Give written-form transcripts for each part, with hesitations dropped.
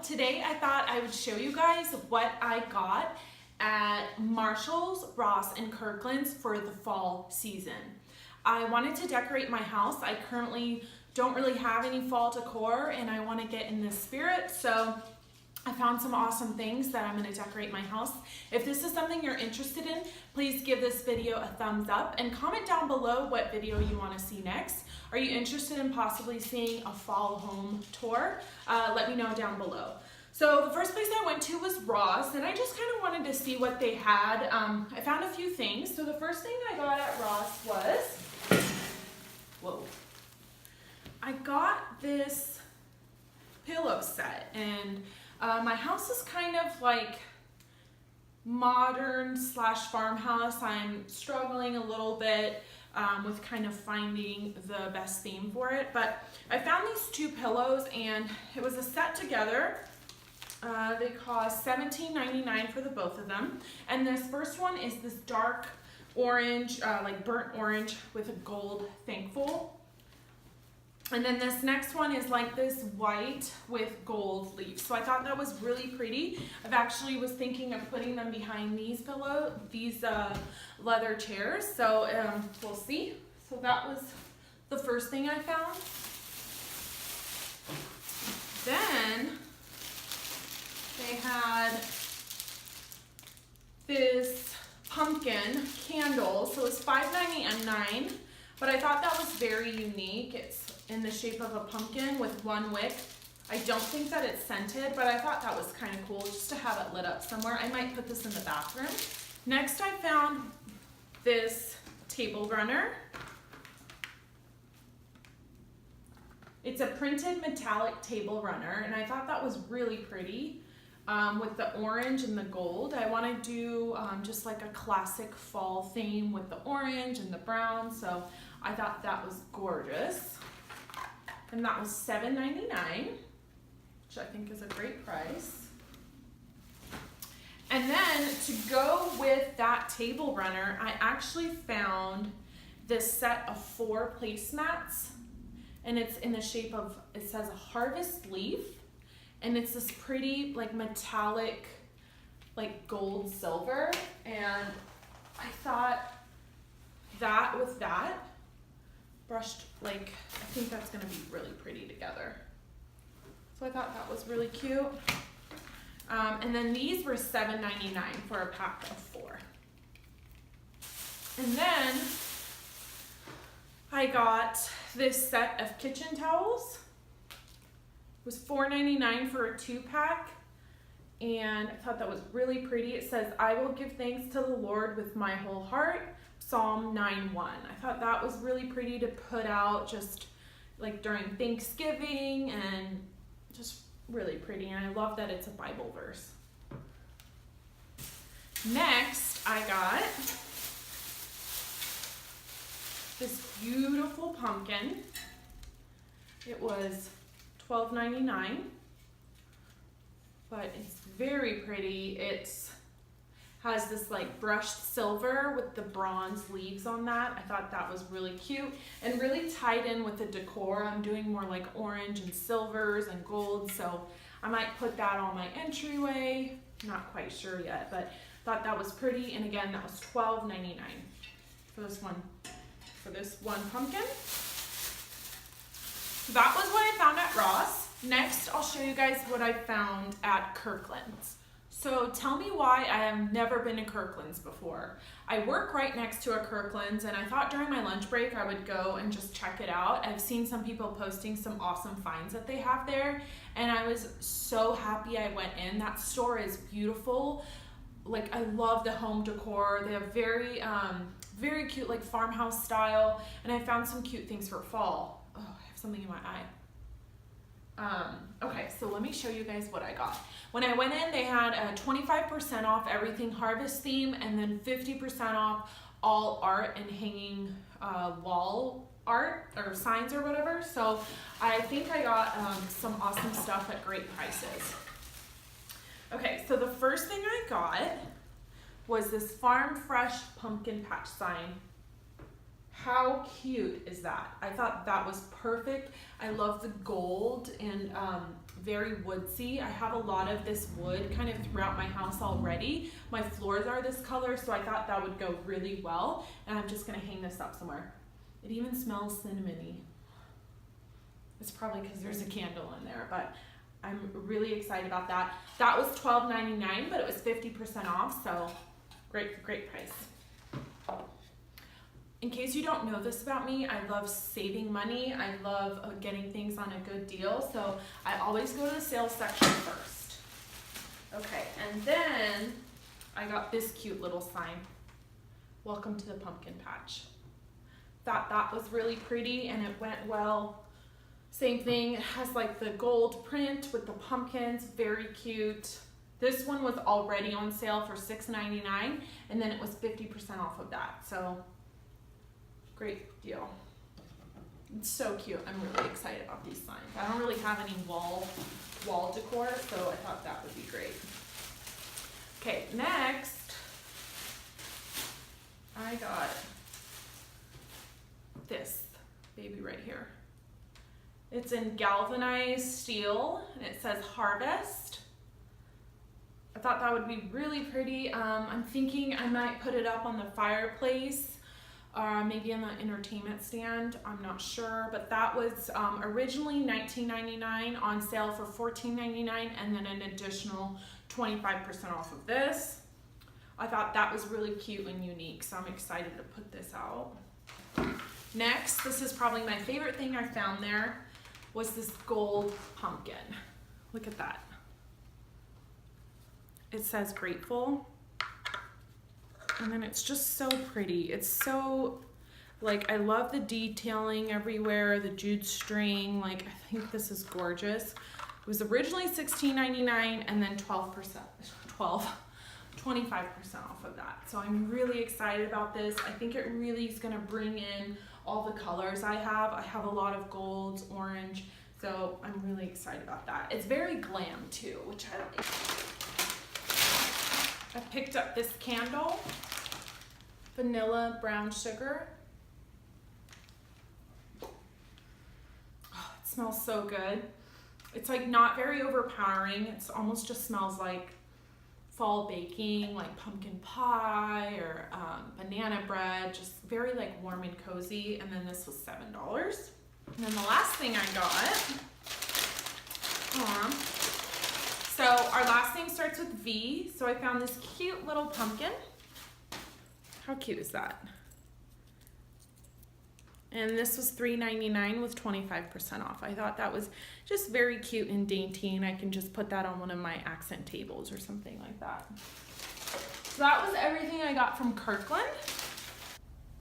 today I thought I would show you guys what I got at Marshall's, Ross, and Kirkland's for the fall season. I wanted to decorate my house. I currently don't really have any fall decor and I want to get in this spirit, so I found some awesome things that I'm going to decorate my house. If this is something you're interested in, please give this video a thumbs up and comment down below what video you want to see next. Are you interested in possibly seeing a fall home tour? Let me know down below. So the first place I went to was Ross, and I just kind of wanted to see what they had. I found a few things. So the first thing I got at Ross was, I got this pillow set, and my house is kind of like modern / farmhouse. I'm struggling a little bit with kind of finding the best theme for it, but I found these two pillows and it was a set together. They cost $17.99 for the both of them, and this first one is this dark orange, like burnt orange with a gold thankful. And then this next one is like this white with gold leaves. So I thought that was really pretty. I've actually was thinking of putting them behind these leather chairs. So we'll see. So that was the first thing I found. Then they had this pumpkin candle. So it's $5.99, but I thought that was very unique. It's in the shape of a pumpkin with one wick. I don't think that it's scented, but I thought that was kind of cool just to have it lit up somewhere. I might put this in the bathroom. Next, I found this table runner. It's a printed metallic table runner, and I thought that was really pretty with the orange and the gold. I want to do just like a classic fall theme with the orange and the brown, so I thought that was gorgeous. And that was $7.99, which I think is a great price. And then to go with that table runner, I actually found this set of 4 placemats, and it's in the shape of, it says a harvest leaf, and it's this pretty like metallic, like gold silver, and I thought that with that brushed, like, I think that's gonna be really pretty together. So I thought that was really cute. And then these were $7.99 for a pack of 4. And then I got this set of kitchen towels. It was $4.99 for a 2-pack. And I thought that was really pretty. It says, "I will give thanks to the Lord with my whole heart." Psalm 9:1. I thought that was really pretty to put out just like during Thanksgiving, and just really pretty, and I love that it's a Bible verse. Next, I got this beautiful pumpkin. It was $12.99, but it's very pretty. It's has this like brushed silver with the bronze leaves on that. I thought that was really cute and really tied in with the decor. I'm doing more like orange and silvers and gold, so I might put that on my entryway. Not quite sure yet, but thought that was pretty. And again, that was $12.99 for this one pumpkin. So that was what I found at Ross. Next, I'll show you guys what I found at Kirklands. So tell me why I have never been to Kirklands before. I work right next to a Kirklands, and I thought during my lunch break I would go and just check it out. I've seen some people posting some awesome finds that they have there, and I was so happy I went in. That store is beautiful. Like, I love the home decor. They have very cute like farmhouse style, and I found some cute things for fall. Oh, I have something in my eye. Okay, so let me show you guys what I got. When I went in, they had 25% off everything harvest theme, and then 50% off all art and hanging wall art or signs or whatever. So I think I got some awesome stuff at great prices. Okay, so the first thing I got was this Farm Fresh pumpkin patch sign. How cute is that? I thought that was perfect. I love the gold and very woodsy. I have a lot of this wood kind of throughout my house already. My floors are this color, so I thought that would go really well. And I'm just gonna hang this up somewhere. It even smells cinnamony. It's probably because there's a candle in there, but I'm really excited about that. That was $12.99, but it was 50% off, so great price. In case you don't know this about me, I love saving money. I love getting things on a good deal, so I always go to the sales section first. Okay, and then I got this cute little sign. Welcome to the pumpkin patch. Thought that was really pretty and it went well. Same thing, it has like the gold print with the pumpkins, very cute. This one was already on sale for $6.99 and then it was 50% off of that, so great deal. It's so cute. I'm really excited about these signs. I don't really have any wall decor, so I thought that would be great. Okay, next I got this baby right here. It's in galvanized steel and it says Harvest. I thought that would be really pretty. I'm thinking I might put it up on the fireplace, maybe in the entertainment stand, I'm not sure, but that was originally $19.99, on sale for $14.99, and then an additional 25% off of this. I thought that was really cute and unique, so I'm excited to put this out. Next, this is probably my favorite thing I found there, was this gold pumpkin. Look at that. It says grateful. And then it's just so pretty. It's so, like, I love the detailing everywhere, the jute string. Like, I think this is gorgeous. It was originally $16.99 and then 25% off of that. So I'm really excited about this. I think it really is gonna bring in all the colors I have. I have a lot of golds, orange, so I'm really excited about that. It's very glam too, which I like. I picked up this candle, vanilla brown sugar. Oh, it smells so good. It's like not very overpowering. It's almost just smells like fall baking, like pumpkin pie or banana bread, just very like warm and cozy. And then this was $7. And then the last thing I got, so our last name starts with V, so I found this cute little pumpkin. How cute is that? And this was $3.99 with 25% off. I thought that was just very cute and dainty, and I can just put that on one of my accent tables or something like that. So that was everything I got from Kirkland.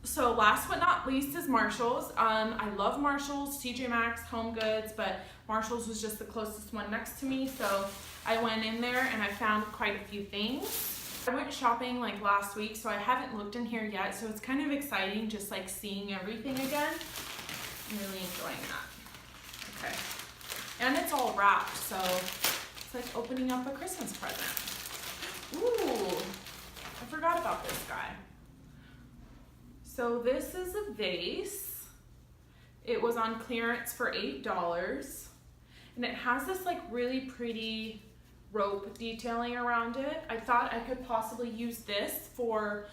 So last but not least is Marshall's. I love Marshall's, TJ Maxx, Home Goods, but Marshall's was just the closest one next to me, so I went in there and I found quite a few things. I went shopping like last week, so I haven't looked in here yet, so it's kind of exciting just like seeing everything again. I'm really enjoying that. Okay. And it's all wrapped, so it's like opening up a Christmas present. Ooh, I forgot about this guy. So this is a vase. It was on clearance for $8, and it has this like really pretty rope detailing around it. I thought I could possibly use this for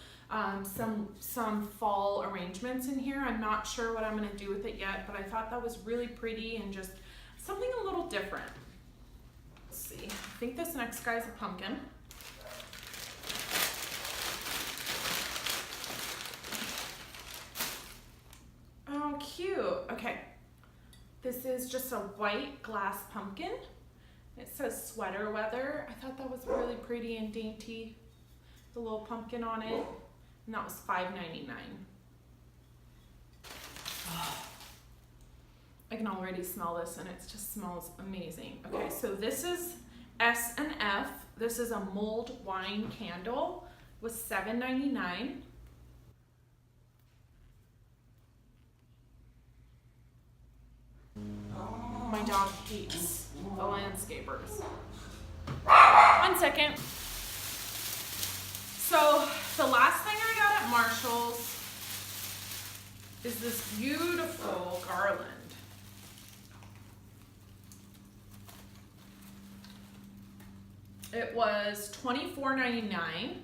some fall arrangements in here. I'm not sure what I'm gonna do with it yet, but I thought that was really pretty and just something a little different. Let's see, I think this next guy's a pumpkin. Oh, cute. Okay, this is just a white glass pumpkin. It says sweater weather. I thought that was really pretty and dainty. The little pumpkin on it. And that was $5.99. Oh, I can already smell this and it just smells amazing. Okay, so this is S&F. This is a mulled wine candle. It was $7.99. My dog hates the landscapers. 1 second. So the last thing I got at Marshall's is this beautiful garland. It was $24.99.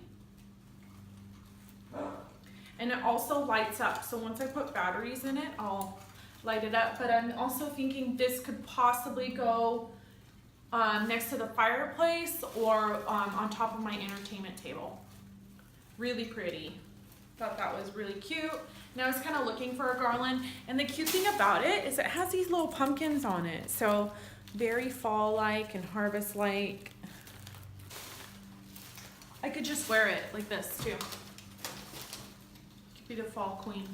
And it also lights up. So once I put batteries in it, I'll light it up. But I'm also thinking this could possibly go next to the fireplace or on top of my entertainment table. Really pretty. Thought that was really cute. And I was kind of looking for a garland. And the cute thing about it is it has these little pumpkins on it. So very fall-like and harvest-like. I could just wear it like this too. Could be the fall queen.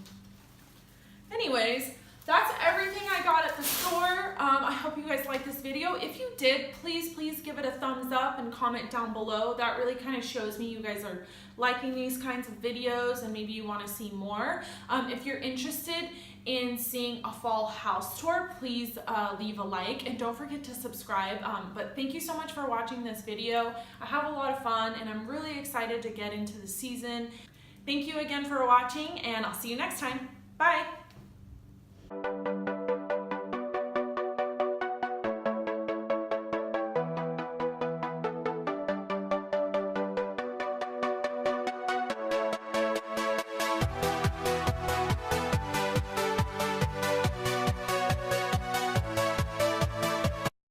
Anyways, that's everything I got at the store. I hope you guys liked this video. If you did, please give it a thumbs up and comment down below. That really kind of shows me you guys are liking these kinds of videos and maybe you want to see more. If you're interested in seeing a fall house tour, please leave a like and don't forget to subscribe. But thank you so much for watching this video. I have a lot of fun and I'm really excited to get into the season. Thank you again for watching and I'll see you next time. Bye.